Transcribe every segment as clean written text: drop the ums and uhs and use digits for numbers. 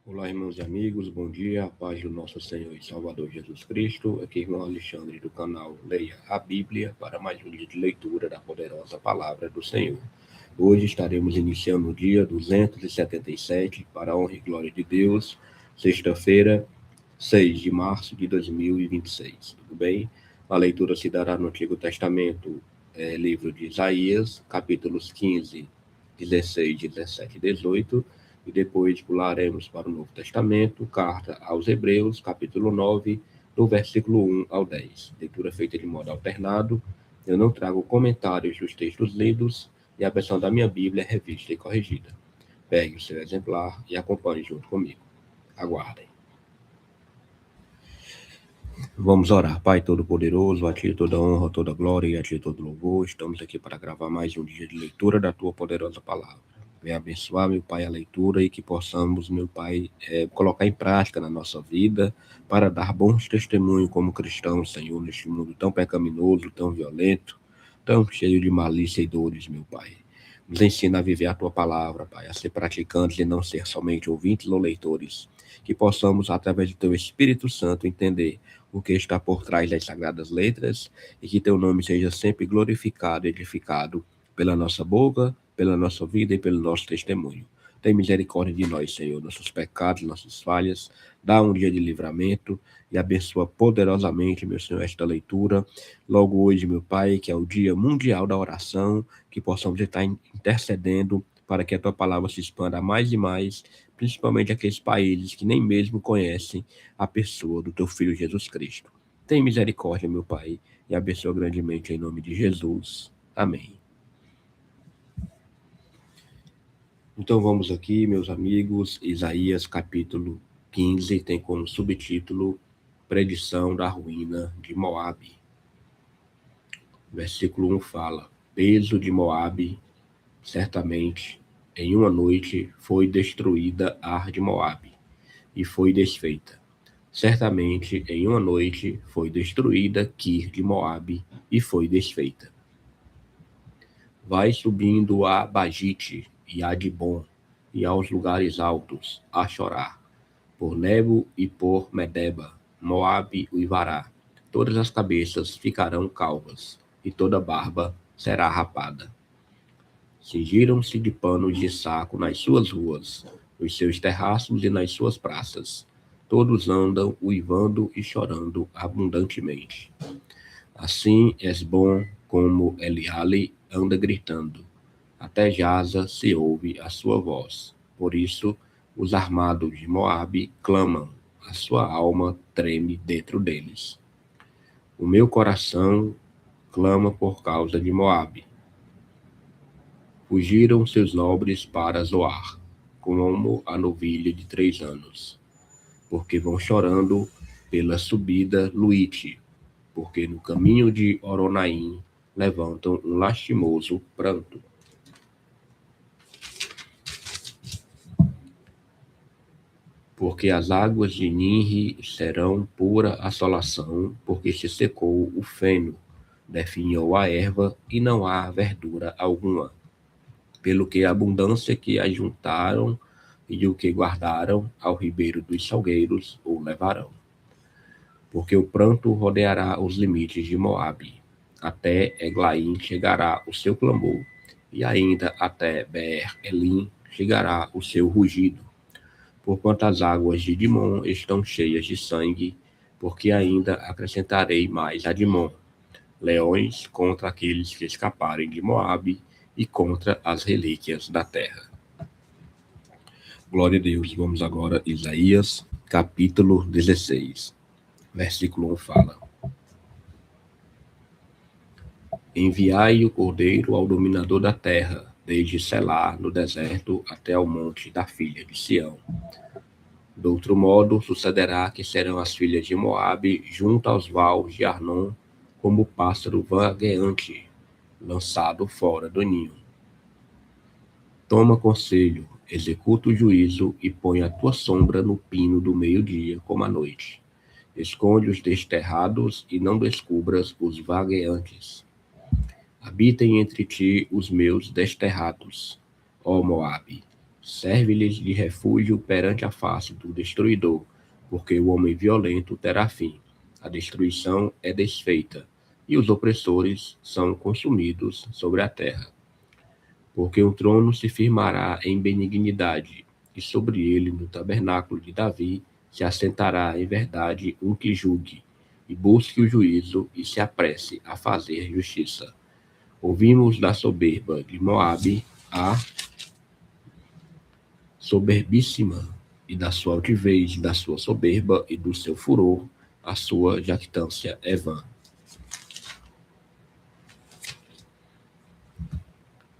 Olá, irmãos e amigos, bom dia, a paz do nosso Senhor e Salvador Jesus Cristo. Aqui é o irmão Alexandre do canal Leia a Bíblia para mais um dia de leitura da poderosa palavra do Senhor. Hoje estaremos iniciando o dia 277 para a honra e glória de Deus, sexta-feira, 6 de março de 2026. Tudo bem? A leitura se dará no Antigo Testamento, livro de Isaías, capítulos 15, 16, 17 e 18. E depois pularemos para o Novo Testamento, carta aos Hebreus, capítulo 9, do versículo 1 ao 10. Leitura feita de modo alternado. Eu não trago comentários dos textos lidos e a versão da minha Bíblia é revista e corrigida. Pegue o seu exemplar e acompanhe junto comigo. Aguardem. Vamos orar. Pai Todo-Poderoso, a Ti toda honra, toda glória e a Ti todo louvor. Estamos aqui para gravar mais um dia de leitura da Tua poderosa palavra. Venha abençoar, meu Pai, a leitura e que possamos, meu Pai, colocar em prática na nossa vida para dar bons testemunhos como cristãos, Senhor, neste mundo tão pecaminoso, tão violento, tão cheio de malícia e dores, meu Pai. Nos ensina a viver a Tua palavra, Pai, a ser praticantes e não ser somente ouvintes ou leitores. Que possamos, através do Teu Espírito Santo, entender o que está por trás das sagradas letras e que Teu nome seja sempre glorificado e edificado pela nossa boca, pela nossa vida e pelo nosso testemunho. Tem misericórdia de nós, Senhor, nossos pecados, nossas falhas. Dá um dia de livramento e abençoa poderosamente, meu Senhor, esta leitura. Logo hoje, meu Pai, que é o Dia Mundial da Oração, que possamos estar intercedendo para que a Tua palavra se expanda mais e mais, principalmente aqueles países que nem mesmo conhecem a pessoa do Teu Filho Jesus Cristo. Tem misericórdia, meu Pai, e abençoa grandemente em nome de Jesus. Amém. Então vamos aqui, meus amigos, Isaías capítulo 15 tem como subtítulo Predição da ruína de Moabe. Versículo 1 fala: Peso de Moabe, certamente em uma noite foi destruída Ar de Moabe e foi desfeita. Certamente em uma noite foi destruída Kir de Moabe e foi desfeita. Vai subindo a Bagite e a Dibon, e aos lugares altos, a chorar, por Nebo e por Medeba, Moabe e Vará. Todas as cabeças ficarão calvas, e toda barba será rapada. Cingiram-se de panos de saco nas suas ruas, nos seus terraços e nas suas praças. Todos andam uivando e chorando abundantemente. Assim Esbom como Eliale anda gritando. Até Jaza se ouve a sua voz. Por isso, os armados de Moabe clamam, a sua alma treme dentro deles. O meu coração clama por causa de Moabe. Fugiram seus nobres para Zoar, como a novilha de 3 anos, porque vão chorando pela subida Luite, porque no caminho de Oronaim levantam um lastimoso pranto. Porque as águas de Ninri serão pura assolação, porque se secou o feno, definhou a erva e não há verdura alguma. Pelo que a abundância que ajuntaram e o que guardaram ao ribeiro dos salgueiros o levarão. Porque o pranto rodeará os limites de Moabe, até Eglaim chegará o seu clamor, e ainda até Beer-Elim chegará o seu rugido. Porquanto as águas de Dimon estão cheias de sangue, porque ainda acrescentarei mais a Dimon, leões contra aqueles que escaparem de Moabe e contra as relíquias da terra. Glória a Deus. Vamos agora a Isaías, capítulo 16. Versículo 1 fala: Enviai o cordeiro ao dominador da terra, desde Selá, no deserto, até ao monte da filha de Sião. De outro modo, sucederá que serão as filhas de Moabe junto aos vales de Arnon, como pássaro vagueante, lançado fora do ninho. Toma conselho, executa o juízo e põe a tua sombra no pino do meio-dia, como à noite. Esconde os desterrados e não descubras os vagueantes. Habitem entre ti os meus desterrados, ó Moabe. serve-lhes de refúgio perante a face do destruidor, porque o homem violento terá fim. A destruição é desfeita, e os opressores são consumidos sobre a terra. Porque o trono se firmará em benignidade, e sobre ele, no tabernáculo de Davi, se assentará em verdade um que julgue, e busque o juízo, e se apresse a fazer justiça. Ouvimos da soberba de Moabe a soberbíssima, e da sua altivez, da sua soberba e do seu furor, a sua jactância é vã.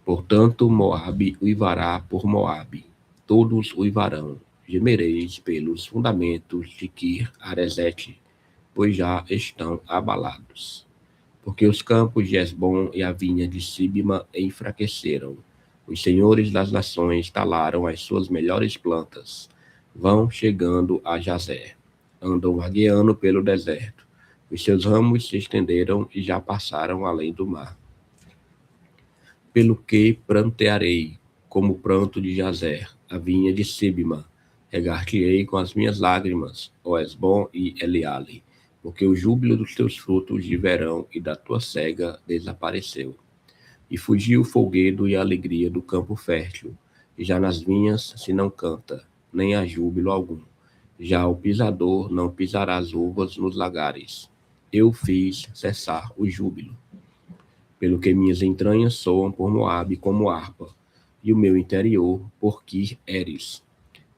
Portanto, Moabe uivará por Moabe, todos uivarão, gemereis pelos fundamentos de Kir Aresete, pois já estão abalados. Porque os campos de Esbom e a vinha de Sibma enfraqueceram. Os senhores das nações talaram as suas melhores plantas. Vão chegando a Jazer. Andam vagueando pelo deserto. Os seus ramos se estenderam e já passaram além do mar. Pelo que prantearei, como o pranto de Jazer, a vinha de Sibma. Regar-te-ei com as minhas lágrimas, ó Esbom e Eleale, porque o júbilo dos teus frutos de verão e da tua cega desapareceu. E fugiu o folguedo e a alegria do campo fértil, e já nas vinhas se não canta, nem há júbilo algum. Já o pisador não pisará as uvas nos lagares. Eu fiz cessar o júbilo. Pelo que minhas entranhas soam por Moabe como harpa, e o meu interior por Kir Eres.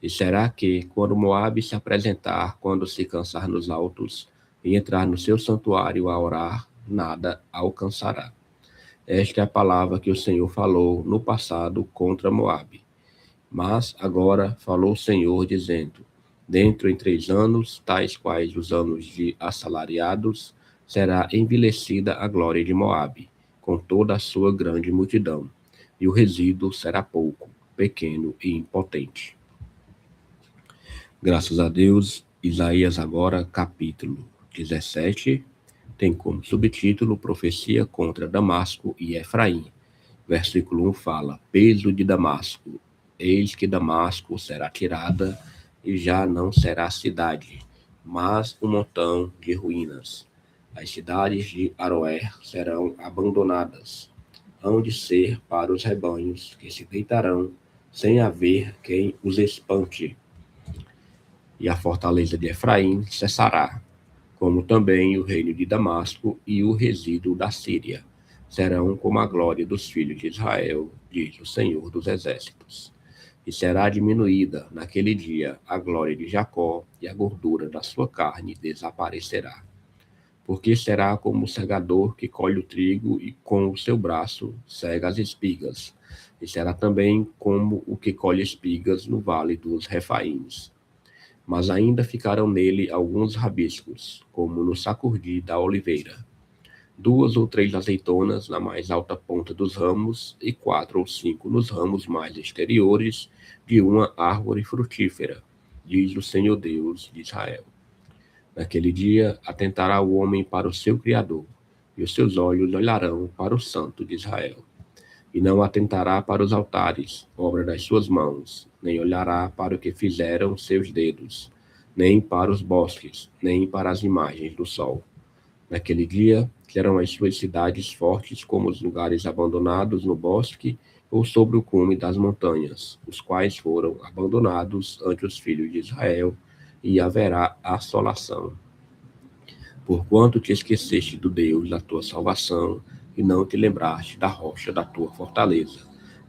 E será que, quando Moabe se apresentar, quando se cansar nos altos, e entrar no seu santuário a orar, nada alcançará. Esta é a palavra que o Senhor falou no passado contra Moabe. Mas agora falou o Senhor, dizendo: dentro em 3 anos, tais quais os anos de assalariados, será envelhecida a glória de Moabe, com toda a sua grande multidão, e o resíduo será pouco, pequeno e impotente. Graças a Deus, Isaías agora, capítulo 17, tem como subtítulo Profecia contra Damasco e Efraim. Versículo 1 fala: peso de Damasco, eis que Damasco será tirada e já não será cidade, mas um montão de ruínas. As cidades de Aroer serão abandonadas, hão de ser para os rebanhos que se deitarão, sem haver quem os espante. E a fortaleza de Efraim cessará, como também o reino de Damasco e o resíduo da Síria. Serão como a glória dos filhos de Israel, diz o Senhor dos Exércitos. E será diminuída naquele dia a glória de Jacó, e a gordura da sua carne desaparecerá. Porque será como o segador que colhe o trigo e com o seu braço cega as espigas. E será também como o que colhe espigas no vale dos Refaíns. Mas ainda ficaram nele alguns rabiscos, como no sacurdi da oliveira. 2 ou 3 azeitonas na mais alta ponta dos ramos, e 4 ou 5 nos ramos mais exteriores de uma árvore frutífera, diz o Senhor Deus de Israel. Naquele dia atentará o homem para o seu Criador, e os seus olhos olharão para o Santo de Israel. E não atentará para os altares, obra das suas mãos, nem olhará para o que fizeram seus dedos, nem para os bosques, nem para as imagens do sol. Naquele dia, serão as suas cidades fortes como os lugares abandonados no bosque ou sobre o cume das montanhas, os quais foram abandonados ante os filhos de Israel, e haverá assolação. Porquanto te esqueceste do Deus da tua salvação, e não te lembraste da rocha da tua fortaleza,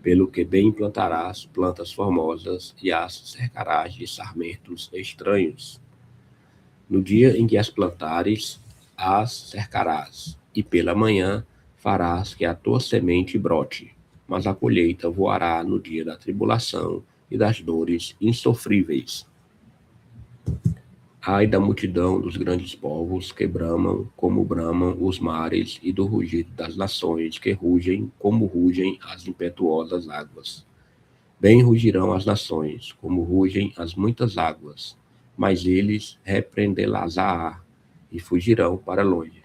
pelo que bem plantarás plantas formosas e as cercarás de sarmentos estranhos. No dia em que as plantares, as cercarás, e pela manhã farás que a tua semente brote, mas a colheita voará no dia da tribulação e das dores insofríveis. Ai da multidão dos grandes povos que bramam como bramam os mares, e do rugido das nações que rugem como rugem as impetuosas águas. Bem rugirão as nações, como rugem as muitas águas, mas eles repreendê-las-á e fugirão para longe.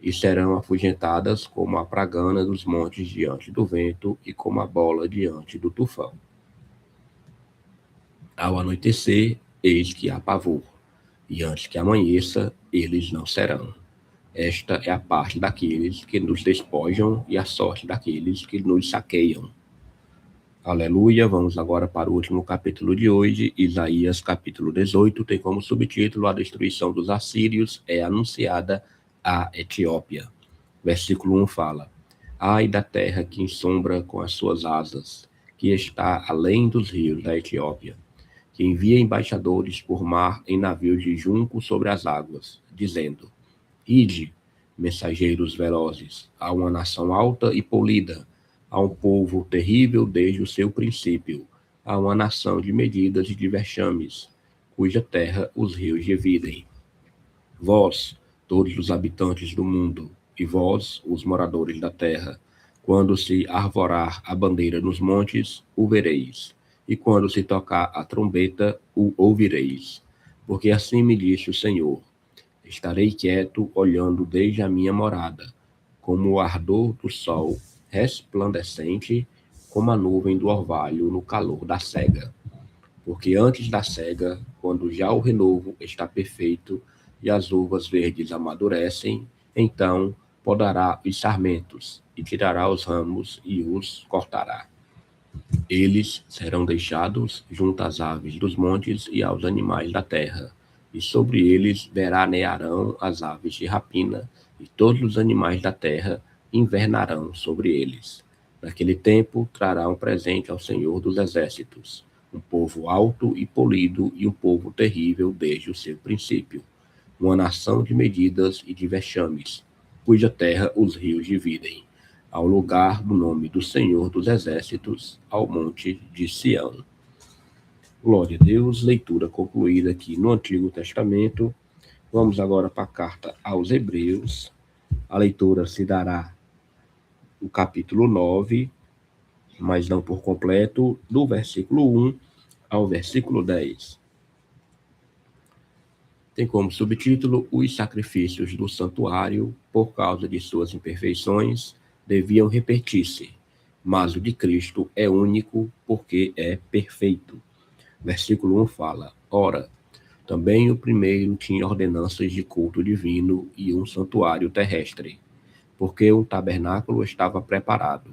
E serão afugentadas como a pragana dos montes diante do vento, e como a bola diante do tufão. Ao anoitecer, eis que há pavor, e antes que amanheça, eles não serão. Esta é a parte daqueles que nos despojam e a sorte daqueles que nos saqueiam. Aleluia. Vamos agora para o último capítulo de hoje, Isaías capítulo 18, tem como subtítulo: A destruição dos assírios é anunciada à Etiópia. Versículo 1 fala: Ai da terra que ensombra com as suas asas, que está além dos rios da Etiópia, que envia embaixadores por mar em navios de junco sobre as águas, dizendo: Ide, mensageiros velozes, a uma nação alta e polida, a um povo terrível desde o seu princípio, a uma nação de medidas e de vexames, cuja terra os rios dividem. Vós, todos os habitantes do mundo, e vós, os moradores da terra, quando se arvorar a bandeira nos montes, o vereis, e quando se tocar a trombeta, o ouvireis. Porque assim me disse o Senhor: estarei quieto, olhando desde a minha morada, como o ardor do sol resplandecente, como a nuvem do orvalho no calor da cega. Porque antes da cega, quando já o renovo está perfeito e as uvas verdes amadurecem, então podará os sarmentos e tirará os ramos e os cortará. Eles serão deixados junto às aves dos montes e aos animais da terra, e sobre eles veranearão as aves de rapina, e todos os animais da terra invernarão sobre eles. Naquele tempo trará um presente ao Senhor dos Exércitos, um povo alto e polido e um povo terrível desde o seu princípio, uma nação de medidas e de vexames, cuja terra os rios dividem, ao lugar do nome do Senhor dos Exércitos, ao monte de Sião. Glória a Deus, leitura concluída aqui no Antigo Testamento. Vamos agora para a carta aos Hebreus. A leitura se dará no capítulo 9, mas não por completo, do versículo 1 ao versículo 10. Tem como subtítulo: Os sacrifícios do santuário, por causa de suas imperfeições, deviam repetir-se, mas o de Cristo é único, porque é perfeito. Versículo 1 fala: Ora, também o primeiro tinha ordenanças de culto divino e um santuário terrestre, porque um tabernáculo estava preparado.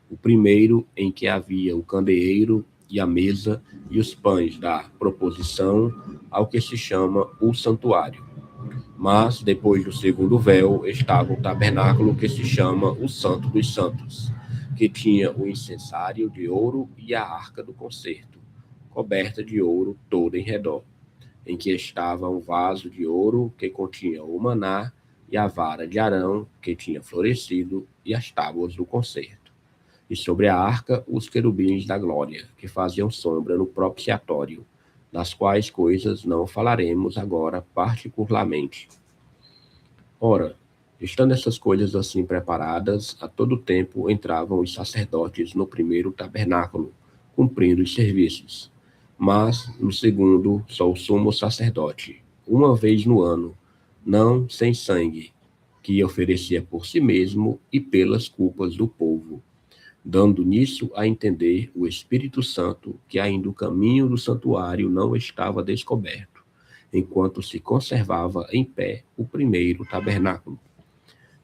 O primeiro, em que havia o candeeiro e a mesa e os pães da proposição ao que se chama o santuário. Mas, depois do segundo véu, estava o tabernáculo que se chama o Santo dos Santos, que tinha o incensário de ouro e a arca do concerto, coberta de ouro toda em redor, em que estava um vaso de ouro que continha o maná e a vara de Arão que tinha florescido e as tábuas do concerto. E sobre a arca, os querubins da glória, que faziam sombra no propiciatório, das quais coisas não falaremos agora particularmente. Ora, estando essas coisas assim preparadas, a todo tempo entravam os sacerdotes no primeiro tabernáculo, cumprindo os serviços. Mas, no segundo, só o sumo sacerdote, uma vez no ano, não sem sangue, que oferecia por si mesmo e pelas culpas do povo, dando nisso a entender o Espírito Santo que ainda o caminho do santuário não estava descoberto, enquanto se conservava em pé o primeiro tabernáculo,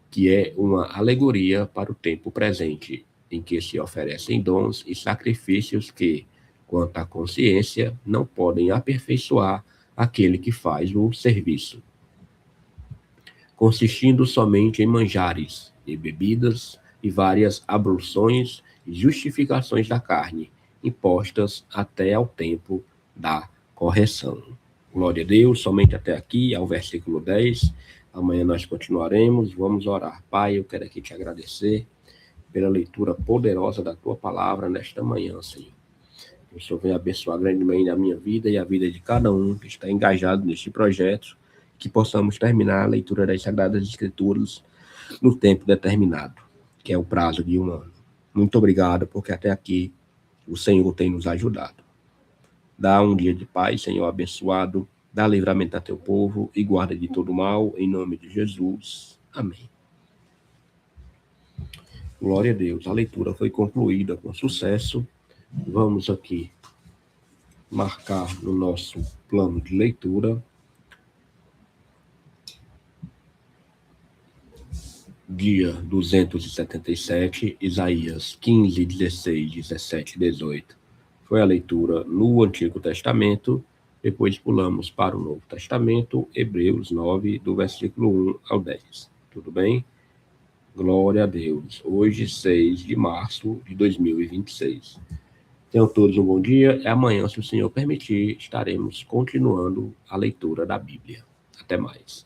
que é uma alegoria para o tempo presente, em que se oferecem dons e sacrifícios que, quanto à consciência, não podem aperfeiçoar aquele que faz o serviço, consistindo somente em manjares e bebidas e várias abluções e justificações da carne, impostas até ao tempo da correção. Glória a Deus, somente até aqui, ao versículo 10. Amanhã nós continuaremos, vamos orar. Pai, eu quero aqui te agradecer pela leitura poderosa da tua palavra nesta manhã, Senhor. Que o Senhor venha abençoar grandemente a minha vida e a vida de cada um que está engajado neste projeto, que possamos terminar a leitura das Sagradas Escrituras no tempo determinado, que é o prazo de 1 ano. Muito obrigado, porque até aqui o Senhor tem nos ajudado. Dá um dia de paz, Senhor, abençoado. Dá livramento a teu povo e guarda de todo mal, em nome de Jesus. Amém. Glória a Deus. A leitura foi concluída com sucesso. Vamos aqui marcar no nosso plano de leitura dia 277, Isaías 15, 16, 17, 18. Foi a leitura no Antigo Testamento, depois pulamos para o Novo Testamento, Hebreus 9, do versículo 1 ao 10. Tudo bem? Glória a Deus. Hoje, 6 de março de 2026. Tenham todos um bom dia e amanhã, se o Senhor permitir, estaremos continuando a leitura da Bíblia. Até mais.